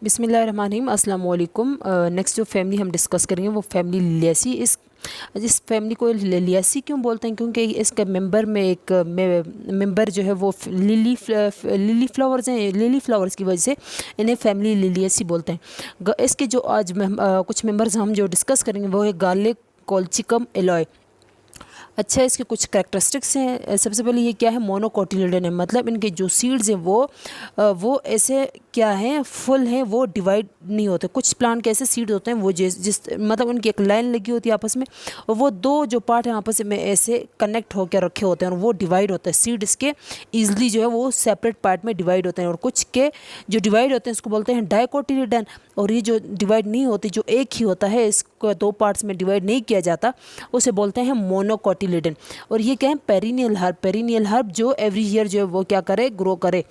बिस्मिल्लाहिर्रहमानिर्रहीम, अस्सलाम वालेकुम। नेक्स्ट जो फैमिली हम डिस्कस करेंगे वो फैमिली लिलियासी। इस फैमिली को लिलियासी क्यों बोलते हैं? क्योंकि इसका मेंबर में एक मेंबर जो है वो लिली फ्लावर्स हैं। लिली फ्लावर्स की वजह से इन्हें फैमिली लिलियासी बोलते हैं। इसके जो आज कुछ मेंबर्स हम जो डिस्कस करेंगे वो है गार्लिक, कोल्चिकम, एलोए। अच्छा, इसके कुछ कैरेक्टरिस्टिक्स हैं। सबसे पहले ये क्या है, मोनोकोटिलिडन है, मतलब इनके जो सीड्स हैं वो ऐसे क्या हैं, फुल हैं, वो डिवाइड नहीं होते। कुछ प्लांट के ऐसे सीड होते हैं वो जिस मतलब उनकी एक लाइन लगी होती है आपस में, और वो दो जो पार्ट हैं आपस में ऐसे कनेक्ट होकर रखे होते हैं और वो डिवाइड होता है। सीड इसके ईजिली जो है वो सेपरेट पार्ट में डिवाइड होते हैं, और कुछ के जो डिवाइड होते हैं इसको बोलते हैं डाइकोटिलिडन। और ये जो डिवाइड नहीं होती, जो एक ही होता है, इसको दो पार्ट्स में डिवाइड नहीं किया जाता, उसे बोलते हैं मोनोकोटिलिडन। और ये क्या है, पेरिनियल हर्ब। पेरिनियल हर्ब जो एवरी ईयर जो है वो क्या करे, ग्रो करे।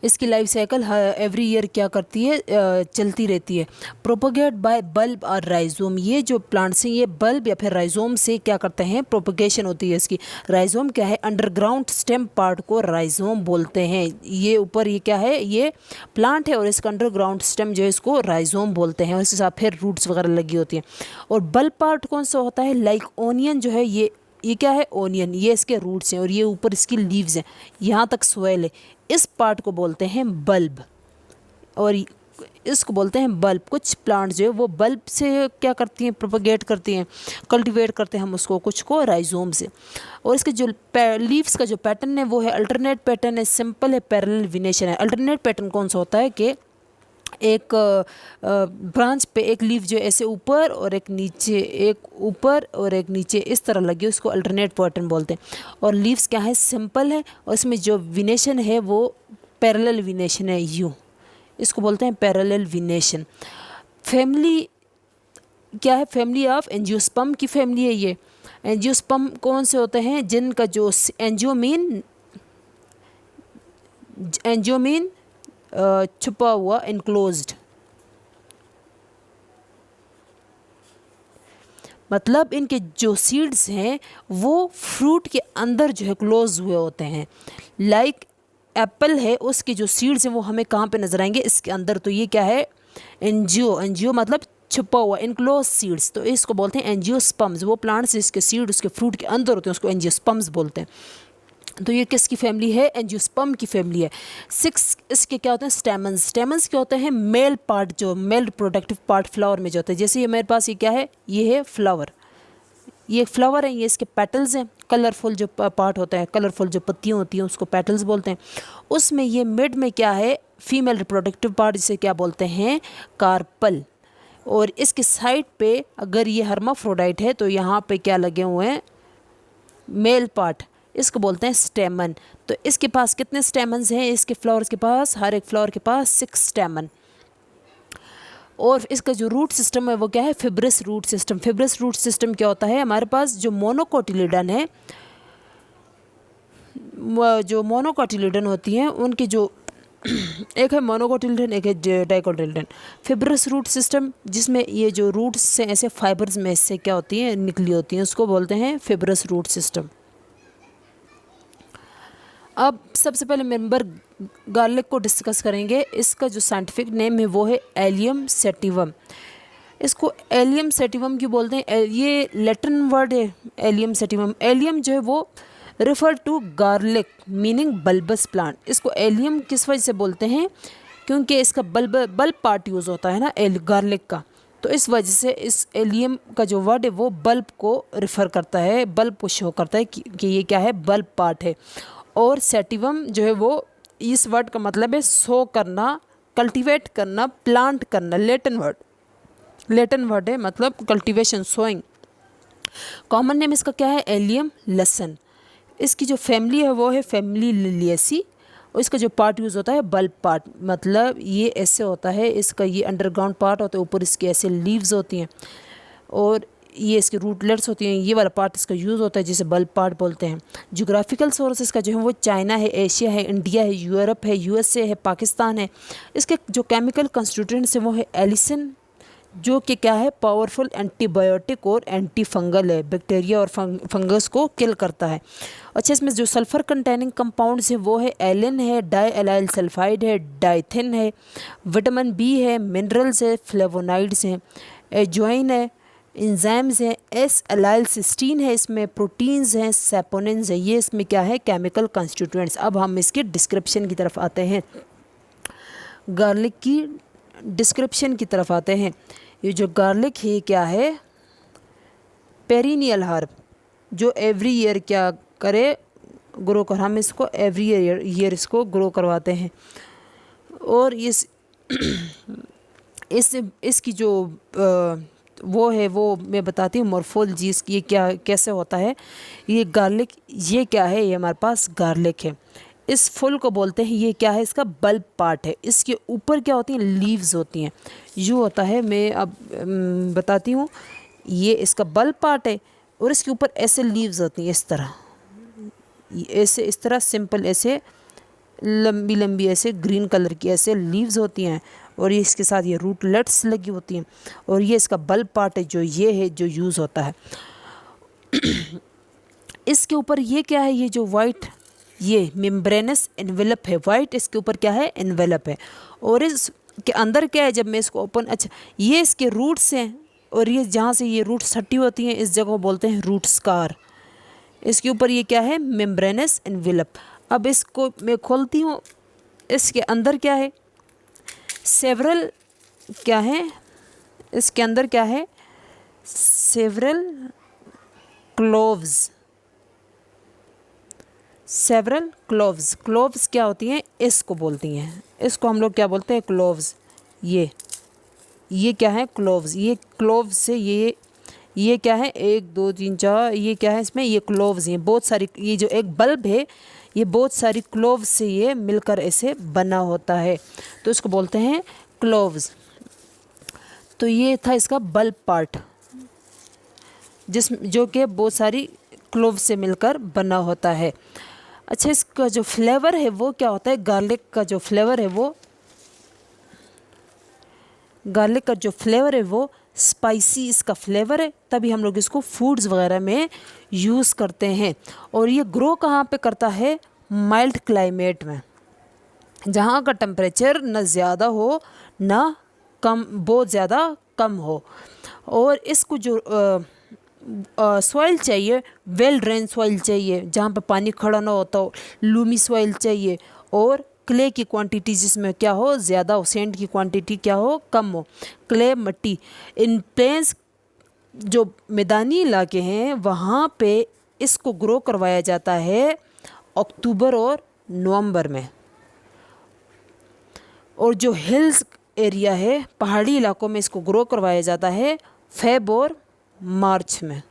इसकी लाइफ साइकिल एवरी ईयर क्या करती है, चलती रहती है। प्रोपोगेट बाय बल्ब और राइजोम। ये जो प्लांट्स हैं ये बल्ब या फिर राइजोम से क्या करते हैं, प्रोपोगेशन होती है इसकी। राइजोम क्या है, अंडरग्राउंड स्टेम पार्ट को राइजोम बोलते हैं। ये ऊपर ये क्या है, ये प्लांट है और इसका अंडरग्राउंड स्टेम जो है इसको राइजोम बोलते हैं, और इसके साथ फिर रूट्स वगैरह लगी होती हैं। और बल्ब पार्ट कौन सा होता है, लाइक ओनियन जो है, ये क्या है, ओनियन, ये इसके रूट्स हैं और ये ऊपर इसकी लीव्स हैं, यहाँ तक सोयल है। इस पार्ट को बोलते हैं बल्ब, और इसको बोलते हैं बल्ब। कुछ प्लांट्स जो है वो बल्ब से क्या करती हैं, प्रोपगेट करती हैं, कल्टीवेट करते हैं हम उसको, कुछ को राइजोम से। और इसके जो लीव्स का जो पैटर्न है वो है अल्टरनेट पैटर्न है, सिंपल है, पैरेलल विनेशन है। अल्टरनेट पैटर्न कौन सा होता है कि एक ब्रांच पे एक लीफ जो ऐसे ऊपर और एक नीचे, एक ऊपर और एक नीचे इस तरह लगी, उसको अल्टरनेट पैटर्न बोलते हैं। और लीव्स क्या है, सिंपल है, और इसमें जो विनेशन है वो पैरेलल विनेशन है, यूँ इसको बोलते हैं पैरेलल विनेशन। फैमिली क्या है, फैमिली ऑफ एंजियोस्पर्म की फैमिली है ये। एंजियोस्पर्म कौन से होते हैं, जिनका जो एंजियोमीन छुपा हुआ, इनक्लोज्ड, मतलब इनके जो सीड्स हैं वो फ्रूट के अंदर जो है क्लोज हुए होते हैं। लाइक एप्पल है, उसके जो सीड्स हैं वो हमें कहाँ पे नजर आएंगे, इसके अंदर। तो ये क्या है, एंजियो मतलब छुपा हुआ, इनक्लोज सीड्स, तो इसको बोलते हैं एंजियोस्पर्म्स। वो प्लांट्स इसके सीड उसके फ्रूट के अंदर होते हैं, उसको एंजियोस्पर्म्स बोलते हैं। तो ये किसकी फैमिली है, एंजियोस्पर्म की फैमिली है। 6 इसके क्या होते हैं, स्टेमन्स। स्टेमन्स क्या होते हैं, मेल पार्ट, जो मेल रिप्रोडक्टिव पार्ट फ्लावर में जो होता है। जैसे ये मेरे पास ये क्या है, ये है फ्लावर, ये फ्लावर है, ये इसके पेटल्स हैं। कलरफुल जो पार्ट होता है, कलरफुल जो पत्तियाँ होती हैं उसको पेटल्स बोलते हैं। उसमें ये मिड में क्या है, फीमेल रिप्रोडक्टिव पार्ट, जिसे क्या बोलते हैं, कार्पल। और इसके साइड पे अगर ये हर्माफ्रोडाइट है तो यहाँ पे क्या लगे हुए हैं, मेल पार्ट, इसको बोलते हैं स्टेमन। तो इसके पास कितने स्टेमन्स हैं, इसके फ्लावर्स के पास, हर एक फ्लावर के पास 6 स्टेमन। और इसका जो रूट सिस्टम है वो क्या है, fibrous root system. Fibrous root system क्या होता है, हमारे पास जो मोनोकोटिलिडन है, जो मोनोकोटिलिडन होती हैं उनकी जो एक है मोनोकोटिलिडन, एक है डाइकोटिलिडन। फिब्रस रूट सिस्टम, जिसमें ये जो रूट्स से ऐसे फाइबर्स में इससे क्या होती हैं, निकली होती हैं, उसको बोलते हैं फिब्रस रूट सिस्टम। अब सबसे पहले मेंबर गार्लिक को डिस्कस करेंगे। इसका जो साइंटिफिक नेम है वो है एलियम सेटिवम। इसको एलियम सेटिवम क्यों बोलते हैं, ये लैटिन वर्ड है एलियम सेटिवम। एलियम जो है वो refer to garlic meaning bulbous plant. इसको एलियम किस वजह से बोलते हैं, क्योंकि इसका बल्ब पार्ट यूज़ होता है ना गार्लिक का, तो इस वजह से इस एलियम का जो वर्ड है वो बल्ब को रेफ़र करता है, बल्ब को शो करता है कि ये क्या है, बल्ब पार्ट है। और सेटिवम जो है वो इस वर्ड का मतलब है सो करना, कल्टीवेट करना, प्लांट करना। लेटिन वर्ड है, मतलब कल्टीवेशन, सोइंग। कॉमन नेम इसका क्या है, एलियम लसन। इसकी जो फैमिली है वो है फैमिली लिलियसी, और इसका जो पार्ट यूज़ होता है बल्ब पार्ट, मतलब ये ऐसे होता है, इसका ये अंडरग्राउंड पार्ट होता है, ऊपर इसके ऐसे लीव्स होती हैं और ये इसकी रूटलेट्स होती हैं, ये वाला पार्ट इसका यूज़ होता है जिसे बल्ब पार्ट बोलते हैं। जोग्राफिकल सोर्स इसका जो है वो चाइना है, एशिया है, इंडिया है, यूरोप है, यूएसए है, पाकिस्तान है। इसके जो केमिकल कंस्टिट्यूएंट्स हैं वो है एलिसिन, जो कि क्या है, पावरफुल एंटीबायोटिक और एंटी फंगल है, बैक्टीरिया और फंगस को किल करता है। अच्छा, इसमें जो सल्फ़र कंटेनिंग कंपाउंड्स है वो है एलिन है, डाई एलाइल सल्फाइड है, डाइथिन है, विटामिन बी है, मिनरल्स है, फ्लेवोनाइड्स हैं, एजोइन है, इंजाइम्स हैं, एस एलाइल सिस्टीन है, इसमें प्रोटीन्स हैं, सैपोनिन्स है। ये इसमें क्या है, केमिकल कंस्टिट्यूएंट्स। अब हम इसके डिस्क्रिप्शन की तरफ आते हैं, गार्लिक की डिस्क्रिप्शन की तरफ आते हैं। ये जो गार्लिक है क्या है, पेरिनियल हर्ब, जो एवरी ईयर क्या करे, ग्रो कर, हम इसको एवरी ईयर इसको ग्रो करवाते हैं। और इसकी जो वो है वो मैं बताती हूँ मॉर्फोलॉजी इसकी, ये क्या कैसे होता है। ये गार्लिक, ये क्या है, ये हमारे पास गार्लिक है, इस फुल को बोलते हैं, ये क्या है, इसका बल्ब पार्ट है। इसके ऊपर क्या होती हैं, लीव्स होती हैं, यूँ होता है। मैं अब बताती हूँ, ये इसका बल्ब पार्ट है और इसके ऊपर ऐसे लीव्स होती हैं, इस तरह, ऐसे इस तरह सिंपल, ऐसे लंबी लंबी ऐसे ग्रीन कलर की ऐसे लीव्स होती हैं, और ये इसके साथ ये रूटलेट्स लगी होती हैं, और ये इसका बल्ब पार्ट है, जो ये है जो यूज़ होता है। इसके ऊपर ये क्या है, ये जो वाइट, ये मेम्ब्रेनस एनवेलप है, वाइट इसके ऊपर क्या है, एनवेलप है। और इसके अंदर क्या है, जब मैं इसको ओपन, अच्छा ये इसके रूट्स हैं, और ये जहाँ से ये रूट्स हटी होती हैं इस जगह को बोलते हैं रूट स्कार। इसके ऊपर ये क्या है, मेम्ब्रेनस एनवेलप। अब इसको मैं खोलती हूँ, इसके अंदर क्या है, सेवरल क्या है, इसके अंदर क्या है, several cloves, several cloves. Cloves क्या होती हैं, इसको बोलती हैं, इसको हम लोग क्या बोलते हैं, क्लोव्स। ये क्या है, क्लोव्स। ये क्लोव्स से ये क्या है, 1 2 3 4, ये क्या है इसमें, ये क्लोव्स हैं, बहुत सारी। ये जो एक बल्ब है ये बहुत सारी क्लोव्स से ये मिलकर ऐसे बना होता है, तो इसको बोलते हैं क्लोव्स। तो ये था इसका बल्ब पार्ट, जो कि बहुत सारी क्लोव से मिलकर बना होता है। अच्छा, इसका जो फ्लेवर है वो क्या होता है, गार्लिक का जो फ्लेवर है वो स्पाइसी इसका फ्लेवर है, तभी हम लोग इसको फूड्स वगैरह में यूज़ करते हैं। और ये ग्रो कहाँ पे करता है, माइल्ड क्लाइमेट में, जहाँ का टेम्परेचर न ज़्यादा हो न कम, बहुत ज़्यादा कम हो। और इसको जो सॉइल चाहिए, वेल ड्रेन सॉइल चाहिए, जहाँ पे पानी खड़ा ना होता हो, लूमी सॉइल चाहिए, और क्ले की क्वांटिटी जिसमें क्या हो ज़्यादा हो, सेंड की क्वांटिटी क्या हो कम हो, क्ले मट्टी। इन प्लेन्स जो मैदानी इलाके हैं वहाँ पे इसको ग्रो करवाया जाता है अक्टूबर और नवंबर में, और जो हिल्स एरिया है, पहाड़ी इलाकों में इसको ग्रो करवाया जाता है फेब और मार्च में।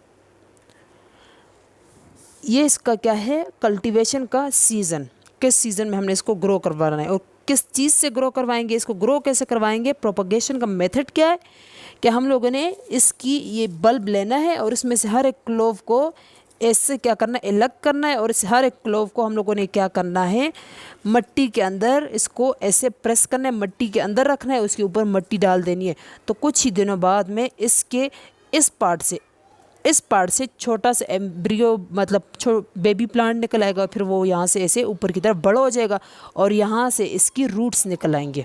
ये इसका क्या है, कल्टीवेशन का सीज़न, किस सीज़न में हमने इसको ग्रो करवाना है और किस चीज़ से ग्रो करवाएंगे, इसको ग्रो कैसे करवाएंगे। प्रोपगेशन का मेथड क्या है कि हम लोगों ने इसकी ये बल्ब लेना है और इसमें से हर एक क्लोव को ऐसे क्या करना है, अलग करना है, और इस हर एक क्लोव को हम लोगों ने क्या करना है, मट्टी के अंदर इसको ऐसे प्रेस करना है, मट्टी के अंदर रखना है, उसके ऊपर मट्टी डाल देनी है। तो कुछ ही दिनों बाद में इसके इस पार्ट से छोटा सा एम्ब्रियो, मतलब बेबी प्लांट निकल आएगा, फिर वो यहाँ से ऐसे ऊपर की तरफ बड़ा हो जाएगा और यहाँ से इसकी रूट्स निकल आएंगे।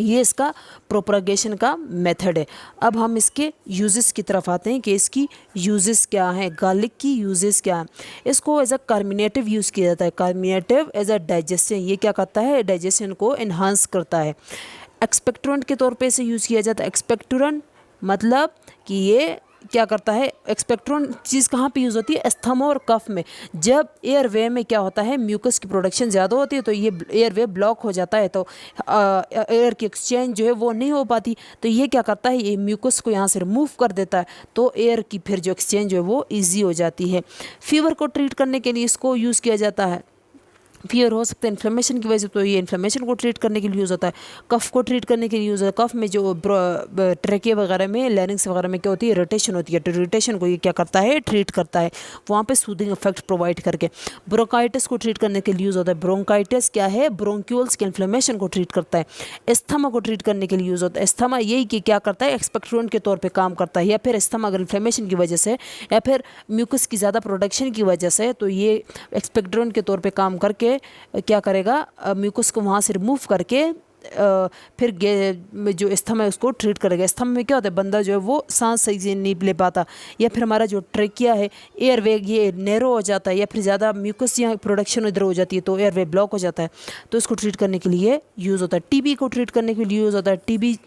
ये इसका प्रोपगेशन का मेथड है। अब हम इसके यूजेस की तरफ आते हैं कि इसकी यूजेस क्या हैं, गार्लिक की यूजेस क्या हैं। इसको एज अ कार्मिनेटिव यूज़ किया जाता है, कार्मिनेटिव एज अ डाइजेशन। ये क्या करता है, डाइजेशन को इन्हांस करता है। एक्सपेक्टोरेंट के तौर पे इसे यूज़ किया जाता है। एक्सपेक्टोरेंट मतलब कि ये क्या करता है, एक्सपेक्टोरेंट चीज़ कहाँ पे यूज़ होती है, अस्थमा और कफ में। जब एयरवे में क्या होता है, म्यूकस की प्रोडक्शन ज़्यादा होती है तो ये एयरवे ब्लॉक हो जाता है, तो एयर की एक्सचेंज जो है वो नहीं हो पाती, तो ये क्या करता है, ये म्यूकस को यहाँ से रिमूव कर देता है, तो एयर की फिर जो एक्सचेंज है वो ईजी हो जाती है। फीवर को ट्रीट करने के लिए इसको यूज़ किया जाता है। फीवर हो सकता है इन्फ्लेमेशन की वजह से, तो ये इन्फ्लेमेशन को ट्रीट करने के लिए यूज़ होता है। कफ़ को ट्रीट करने के लिए यूज़ होता है। कफ़ में जो ट्रेकिया वगैरह में, लैरिंग्स वगैरह में क्या होती है, इरिटेशन होती है, तो इरिटेशन को ये क्या करता है, ट्रीट करता है वहाँ पे सूदिंग इफेक्ट प्रोवाइड करके। ब्रोंकाइटिस को ट्रीट करने के लिए यूज़ होता है। ब्रोंकाइटिस क्या है, ब्रोंक्यूल्स के इन्फ्लेमेशन को ट्रीट करता है। एस्थमा को ट्रीट करने के लिए यूज़ होता है। एस्थमा यही कि क्या करता है, एक्सपेक्टोरेंट के तौर पे काम करता है, या फिर एस्थमा अगर इन्फ्लेमेशन की वजह से या फिर म्यूकस की ज़्यादा प्रोडक्शन की वजह से, तो ये एक्सपेक्टोरेंट के तौर पे काम करके क्या करेगा, म्यूकस को वहाँ से रिमूव करके फिर जो एस्थमा है उसको ट्रीट करेगा। एस्थमा में क्या होता है, बंदा जो है वो सांस सही से नहीं ले पाता, या फिर हमारा जो ट्रेकिया है, एयरवे ये नैरो हो जाता है, या फिर ज़्यादा म्यूकस यहाँ प्रोडक्शन इधर हो जाती है तो एयरवे ब्लॉक हो जाता है, तो इसको ट्रीट करने के लिए यूज़ होता है। टीबी को ट्रीट करने के लिए यूज़ होता है। टीबी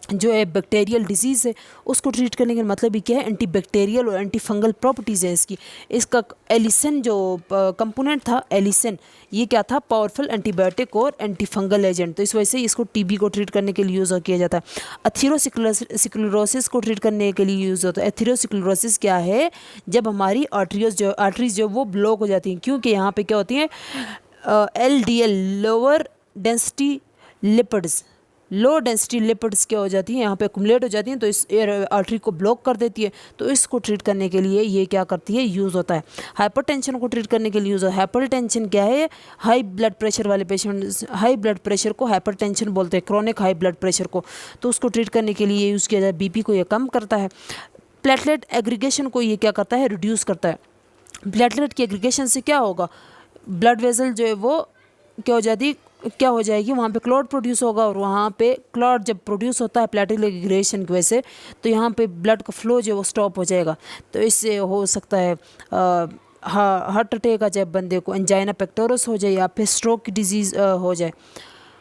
जो है बैक्टीरियल डिजीज़ है, उसको ट्रीट करने का मतलब भी क्या है, एंटी बैक्टीरियल और एंटी फंगल प्रॉपर्टीज़ है इसकी। इसका एलिसन जो कंपोनेंट था, एलिसन, ये क्या था, पावरफुल एंटीबायोटिक और एंटी फंगल एजेंट, तो इस वजह से इसको टीबी को ट्रीट करने के लिए यूज़ किया जाता है। एथेरोस्क्लेरोसिस को ट्रीट करने के लिए यूज़ होता है। एथेरोस्क्लेरोसिस क्या है, जब हमारी आर्टरीज जो वो ब्लॉक हो जाती हैं, क्योंकि यहाँ पे क्या होती है, LDL, lower density lipids, low density lipids क्या हो जाती हैं, यहाँ पे अकुमुलेट हो जाती हैं, तो इस एयर आर्टरी को ब्लॉक कर देती है, तो इसको ट्रीट करने के लिए ये क्या करती है, यूज़ होता है। हाइपरटेंशन को ट्रीट करने के लिए यूज़ होता है। हाइपरटेंशन क्या है, हाई ब्लड प्रेशर वाले पेशेंट, हाई ब्लड प्रेशर को हाइपरटेंशन बोलते हैं, क्रॉनिक हाई ब्लड प्रेशर को, तो उसको ट्रीट करने के लिए यूज़ किया जाए। BP को ये कम करता है। प्लेटलेट एग्रीगेशन को ये क्या करता है, रिड्यूस करता है। प्लेटलेट की एग्रीगेशन से क्या होगा, ब्लड वेसल जो है वो क्या हो जाती, क्या हो जाएगी, वहाँ पे क्लॉट प्रोड्यूस होगा, और वहाँ पे क्लॉट जब प्रोड्यूस होता है प्लेटलेट एग्रीगेशन की वजह से, तो यहाँ पे ब्लड का फ्लो जो है वो स्टॉप हो जाएगा, तो इससे हो सकता है हार्ट अटैक आ जाए बंदे को, एंजाइना पेक्टोरस हो जाए, या फिर स्ट्रोक की डिजीज़ हो जाए,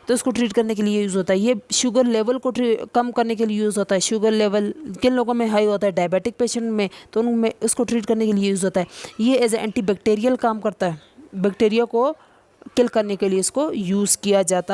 तो इसको ट्रीट करने के लिए यूज़ होता है। ये शुगर लेवल को कम करने के लिए यूज़ होता है। शुगर लेवल किन लोगों में हाई होता है, डायबिटिक पेशेंट में, तो उनमें इसको ट्रीट करने के लिए यूज़ होता है। ये एज ए एंटी बैक्टीरियल काम करता है, बैक्टीरिया को किल करने के लिए इसको यूज़ किया जाता है।